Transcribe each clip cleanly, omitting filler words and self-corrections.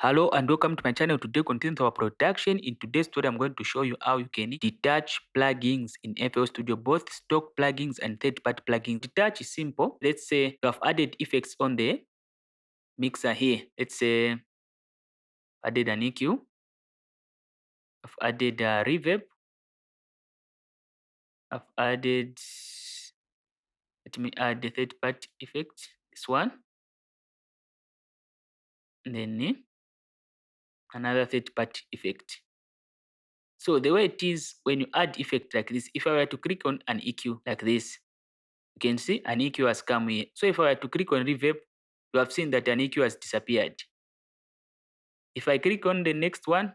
Hello and welcome to my channel. Today continuing our production. In today's story, I'm going to show you how you can detach plugins in FL Studio, both stock plugins and third-party plugins. Detach is simple. Let's say you have added effects on the mixer here. Let's say added an EQ, I've added a reverb, I've added, let me add the third-party effect, this one, and then another third-party effect. So the way it is when you add effect like this, if I were to click on an EQ like this, you can see an EQ has come here. So if I were to click on reverb, you have seen that an EQ has disappeared. If I click on the next one,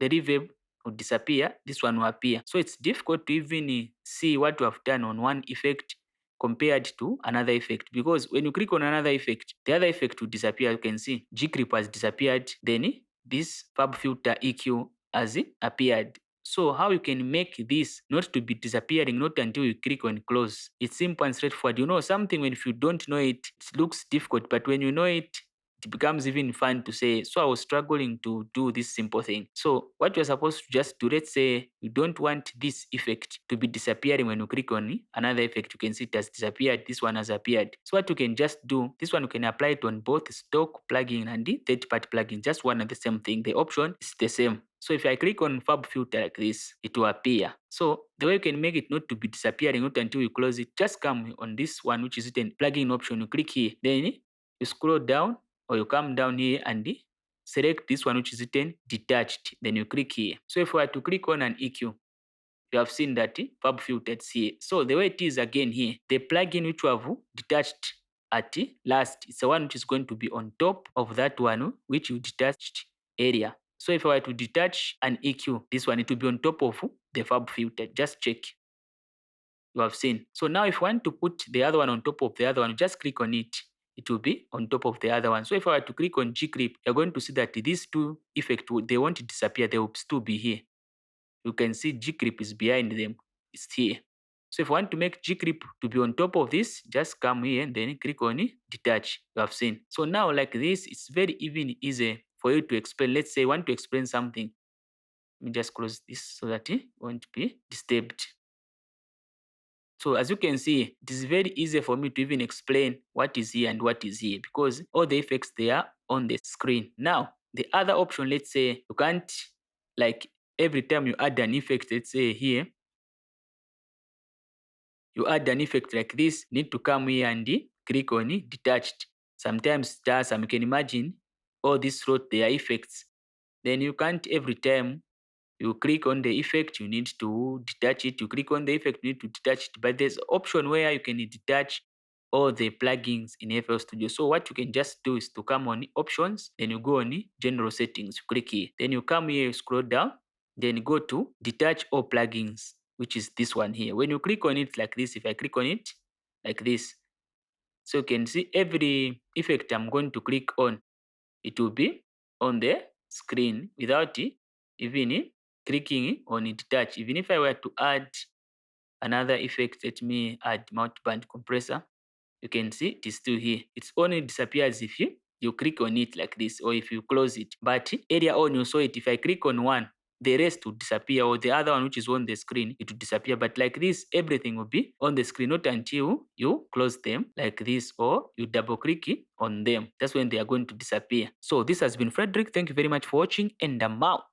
the reverb will disappear, this one will appear. So it's difficult to even see what you have done on one effect compared to another effect, because when you click on another effect, the other effect will disappear. You can see G-Clip has disappeared, then this FabFilter EQ has appeared. So how you can make this not to be disappearing, not until you click on close. It's simple and straightforward. You know something, when if you don't know it, it looks difficult, but when you know it, it becomes even fun to say. So I was struggling to do this simple thing. So what you're supposed to just do, let's say you don't want this effect to be disappearing when you click on another effect, you can see it has disappeared, this one has appeared. So what you can just do, this one you can apply it on both stock plugin and the third-party plugin, just one and the same thing. The option is the same. So if I click on FabFilter like this, it will appear. So the way you can make it not to be disappearing, not until you close it, just come on this one, which is written plugin option, you click here, then you scroll down, or you come down here and select this one, which is written detached, then you click here. So if we are to click on an EQ, you have seen that FabFilter is here. So the way it is again here, the plugin which we have detached at last, it's the one which is going to be on top of that one which you detached area. So if I were to detach an EQ, this one, it will be on top of the FabFilter. Just check. You have seen. So now if you want to put the other one on top of the other one, just click on it. It will be on top of the other one. So if I were to click on G-Clip, you're going to see that these two effects, they won't disappear. They will still be here. You can see G-Clip is behind them. It's here. So if you want to make G-Clip to be on top of this, just come here and then click on detach. You have seen. So now like this, it's very even easy for you to explain. Let's say you want to explain something. Let me just close this so that it won't be disturbed. So as you can see, it is very easy for me to even explain what is here and what is here, because all the effects, they are on the screen. Now, the other option, let's say you can't, like every time you add an effect, let's say here, you add an effect like this, need to come here and click on detached. Sometimes some you can imagine all these rows, they are effects. Then you can't every time you click on the effect, you need to detach it. You click on the effect, you need to detach it. But there's an option where you can detach all the plugins in FL Studio. So what you can just do is to come on options, then you go on general settings, you click here. Then you come here, you scroll down, then go to detach all plugins, which is this one here. When you click on it like this, if I click on it like this, so you can see every effect I'm going to click on, it will be on the screen without even clicking on it touch. Even if I were to add another effect, let me add mount band compressor, you can see it is still here. It only disappears if you click on it like this, or if you close it. But earlier on you saw it, if I click on one, the rest will disappear, or the other one which is on the screen, it will disappear. But like this, everything will be on the screen, not until you close them like this, or you double click on them. That's when they are going to disappear. So this has been Frederick. Thank you very much for watching, and I'm out.